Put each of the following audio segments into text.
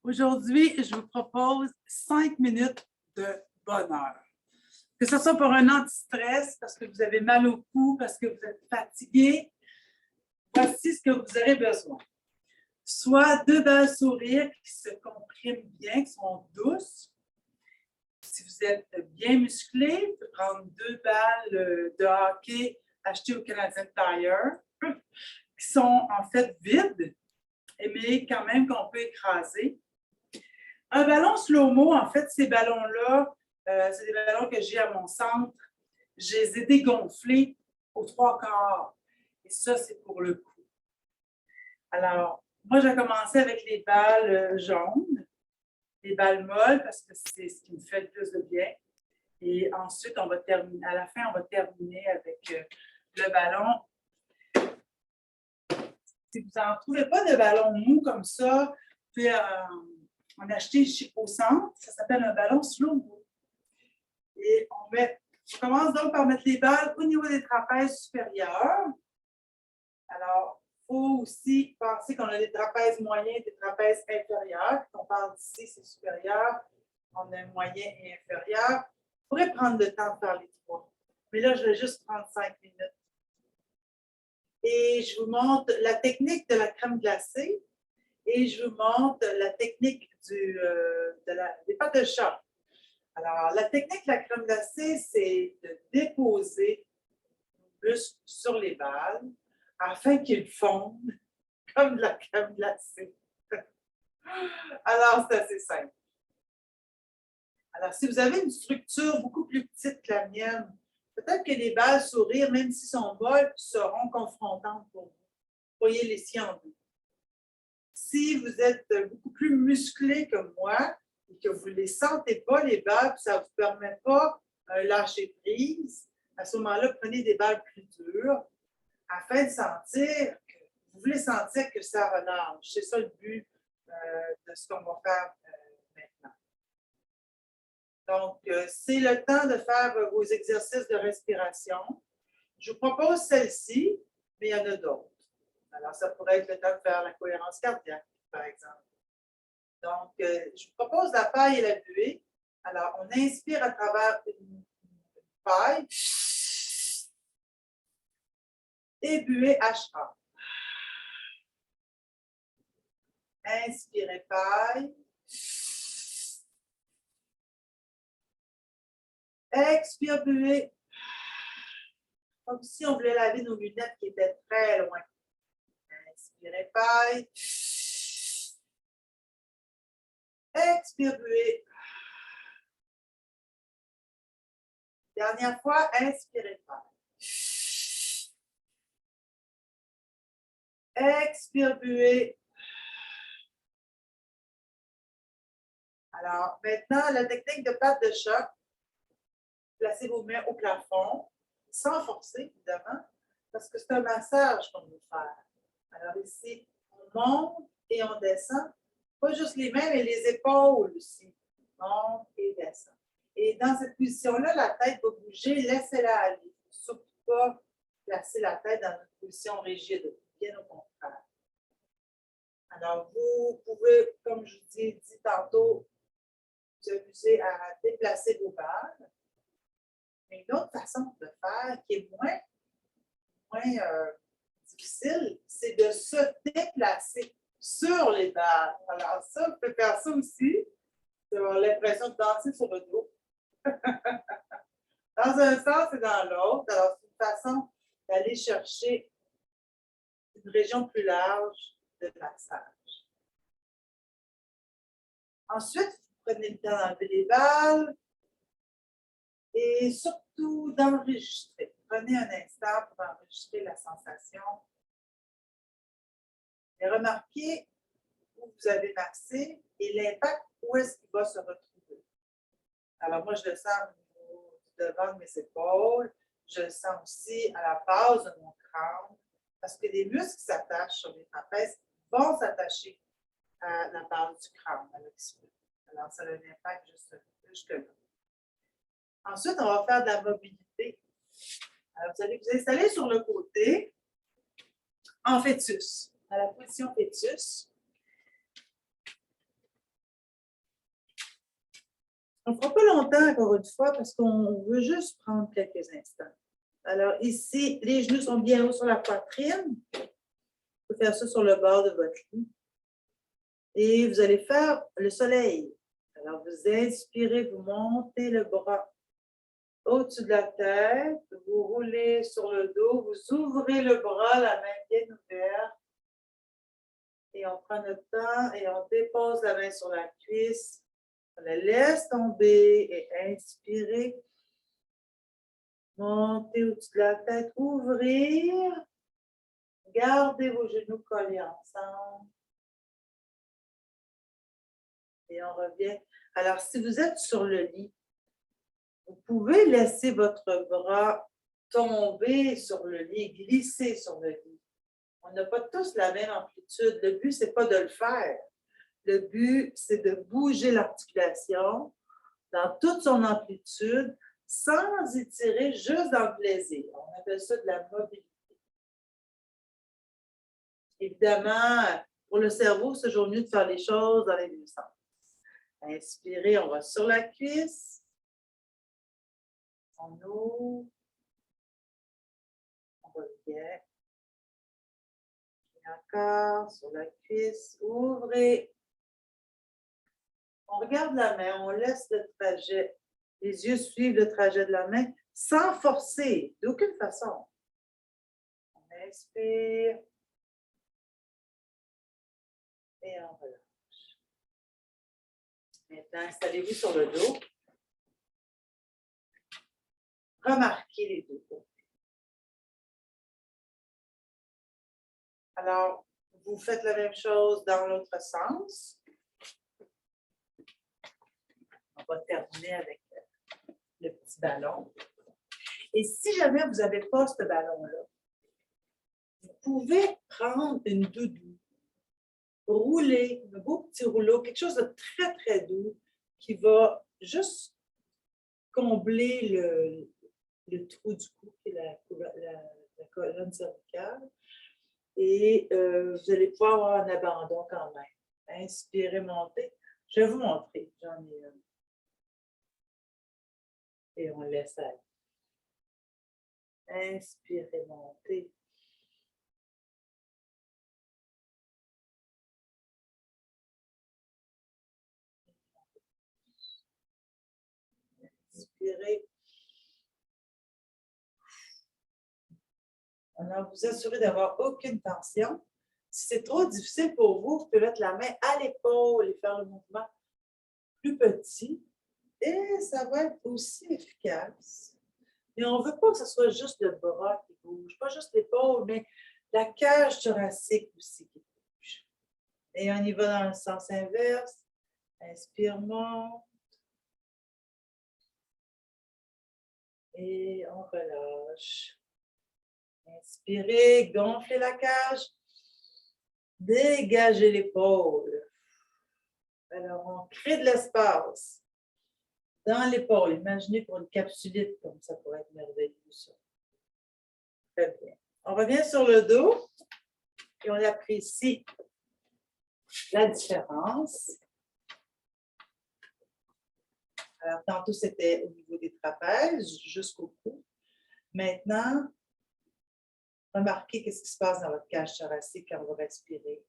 Aujourd'hui, je vous propose 5 minutes de bonheur. Que ce soit pour un anti-stress, parce que vous avez mal au cou, parce que vous êtes fatigué, voici ce que vous aurez besoin. Soit 2 balles sourires qui se compriment bien, qui sont douces. Si vous êtes bien musclé, vous pouvez prendre 2 balles de hockey achetées au Canadian Tire, qui sont en fait vides, mais quand même qu'on peut écraser. Un ballon slow-mo, en fait, ces ballons-là, c'est des ballons que j'ai à mon centre. Je les ai dégonflés aux 3/4. Et ça, c'est pour le coup. Alors, moi, j'ai commencé avec les balles jaunes, les balles molles, parce que c'est ce qui me fait le plus de bien. Et ensuite, on va terminer. À la fin, on va terminer avec le ballon. Si vous n'en trouvez pas de ballon mou comme ça, vous pouvez en acheter au centre. Ça s'appelle un ballon slow-mo. Et on commence donc par mettre les balles au niveau des trapèzes supérieurs. Alors, il faut aussi penser qu'on a des trapèzes moyens et des trapèzes inférieurs. Quand on parle d'ici, c'est supérieur. On a moyen et inférieur. On pourrait prendre le temps de faire les trois. Mais là, je vais juste prendre 5 minutes. Et je vous montre la technique de la crème glacée et je vous montre la technique des pâtes de chat. Alors, la technique de la crème glacée, c'est de déposer le muscle sur les balles afin qu'ils fondent comme de la crème glacée. Alors, c'est assez simple. Alors, si vous avez une structure beaucoup plus petite que la mienne, peut-être que les balles sourires, même s'ils sont molles, seront confrontantes pour vous. Vous voyez les scies en deux. Si vous êtes beaucoup plus musclé que moi et que vous ne les sentez pas, les balles, ça ne vous permet pas de lâcher prise, à ce moment-là, prenez des balles plus dures afin de sentir que vous voulez sentir que ça relâche. C'est ça le but de ce qu'on va faire maintenant. Donc, c'est le temps de faire vos exercices de respiration. Je vous propose celle-ci, mais il y en a d'autres. Alors, ça pourrait être le temps de faire la cohérence cardiaque, par exemple. Donc, je vous propose la paille et la buée. Alors, on inspire à travers une paille et buée HA. Inspirez paille. Expire buée. Comme si on voulait laver nos lunettes qui étaient très loin. Inspirez paille. Expire buée. Dernière fois, inspirez paille. Expire buée. Alors, maintenant, la technique de patte de choc. Placez vos mains au plafond, sans forcer, évidemment, parce que c'est un massage qu'on veut faire. Alors ici, on monte et on descend. Pas juste les mains, mais les épaules aussi. On monte et descend. Et dans cette position-là, la tête va bouger, laissez-la aller. Surtout pas placer la tête dans une position rigide, bien au contraire. Alors, vous pouvez, comme je vous ai dit tantôt, vous amuser à déplacer vos balles. Mais une autre façon de faire qui est moins difficile, c'est de se déplacer sur les balles. Alors ça, vous pouvez faire ça aussi. Vous avez l'impression de danser sur le dos. Dans un sens et dans l'autre. Alors, c'est une façon d'aller chercher une région plus large de massage. Ensuite, vous prenez le temps d'enlever les balles et surtout d'enregistrer. Prenez un instant pour enregistrer la sensation. Et remarquez où vous avez massé et l'impact, où est-ce qu'il va se retrouver. Alors, moi, je le sens au niveau du devant de mes épaules. Je le sens aussi à la base de mon crâne, parce que les muscles qui s'attachent sur les trapèzes vont s'attacher à la base du crâne, à l'occiput. Alors, ça a un impact jusque-là. Ensuite, on va faire de la mobilité. Alors, vous allez vous installer sur le côté en fœtus, à la position fœtus. On ne fera pas longtemps, encore une fois, parce qu'on veut juste prendre quelques instants. Alors, ici, les genoux sont bien hauts sur la poitrine. Vous pouvez faire ça sur le bord de votre lit. Et vous allez faire le soleil. Alors, vous inspirez, vous montez le bras au-dessus de la tête. Vous roulez sur le dos. Vous ouvrez le bras, la main bien ouverte. Et on prend notre temps et on dépose la main sur la cuisse. On la laisse tomber et inspirez. Montez au-dessus de la tête, ouvrir. Gardez vos genoux collés ensemble. Et on revient. Alors, si vous êtes sur le lit, vous pouvez laisser votre bras tomber sur le lit, glisser sur le lit. On n'a pas tous la même amplitude. Le but, ce n'est pas de le faire. Le but, c'est de bouger l'articulation dans toute son amplitude sans étirer, juste dans le plaisir. On appelle ça de la mobilité. Évidemment, pour le cerveau, c'est toujours mieux de faire les choses dans les deux sens. Inspirez, on va sur la cuisse. On ouvre. On revient. Et encore sur la cuisse. Ouvrez. On regarde la main, on laisse le trajet. Les yeux suivent le trajet de la main sans forcer, d'aucune façon. On inspire. Et on relâche. Maintenant, installez-vous sur le dos. Remarquez les deux côtés. Alors, vous faites la même chose dans l'autre sens. On va terminer avec le petit ballon. Et si jamais vous n'avez pas ce ballon-là, vous pouvez prendre une doudou, rouler, un beau petit rouleau, quelque chose de très, très doux qui va juste combler le trou du cou, qui est la colonne cervicale. Et vous allez pouvoir avoir un abandon quand même. Inspirez, montez. Je vais vous montrer. J'en ai une. Et on laisse aller. Inspirez, montez. Inspirez. Alors, vous assurez d'avoir aucune tension. Si c'est trop difficile pour vous, vous pouvez mettre la main à l'épaule et faire le mouvement plus petit. Et ça va être aussi efficace. Mais on ne veut pas que ce soit juste le bras qui bouge, pas juste l'épaule, mais la cage thoracique aussi qui bouge. Et on y va dans le sens inverse. Inspire, monte. Et on relâche. Inspirez, gonflez la cage. Dégagez l'épaule. Alors, on crée de l'espace dans l'épaule. Imaginez pour une capsulite, comme ça pourrait être merveilleux. Ça. Très bien. On revient sur le dos et on apprécie la différence. Alors, tantôt, c'était au niveau des trapèzes jusqu'au cou. Maintenant, remarquez ce qui se passe dans votre cage thoracique quand vous respirez.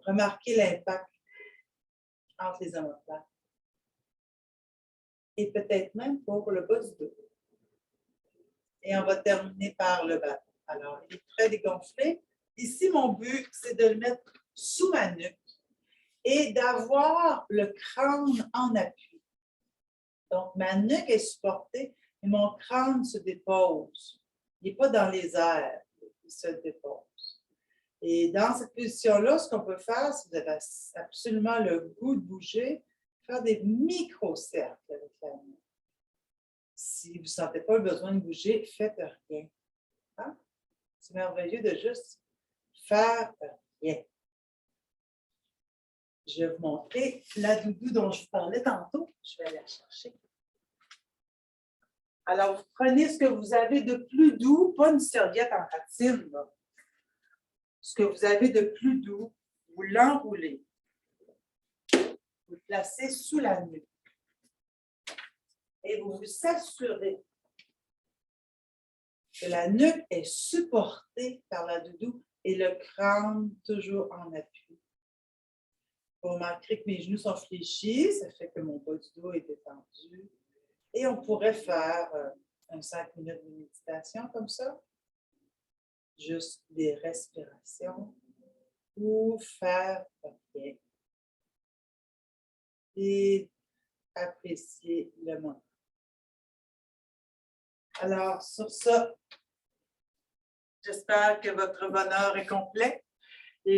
Remarquez l'impact entre les omoplates. Et peut-être même pour le bas du dos. Et on va terminer par le bas. Alors, il est très dégonflé. Ici, mon but, c'est de le mettre sous ma nuque et d'avoir le crâne en appui. Donc, ma nuque est supportée et mon crâne se dépose. Il n'est pas dans les airs, il se dépose. Et dans cette position-là, ce qu'on peut faire, si vous avez absolument le goût de bouger, faire des micro-cercles avec la nuque. Si vous ne sentez pas le besoin de bouger, faites rien. Hein? C'est merveilleux de juste faire rien. Je vais vous montrer la doudou dont je vous parlais tantôt. Je vais aller la chercher. Alors, vous prenez ce que vous avez de plus doux, pas une serviette en patine, là. Ce que vous avez de plus doux, vous l'enroulez. Vous le placez sous la nuque. Et vous vous assurez que la nuque est supportée par la doudou et le crâne toujours en appui. Vous remarquerez que mes genoux sont fléchis, ça fait que mon bas du dos est détendu. Et on pourrait faire un 5 minutes de méditation comme ça, juste des respirations, ou faire rien et apprécier le moment. Alors, sur ça, j'espère que votre bonheur est complet.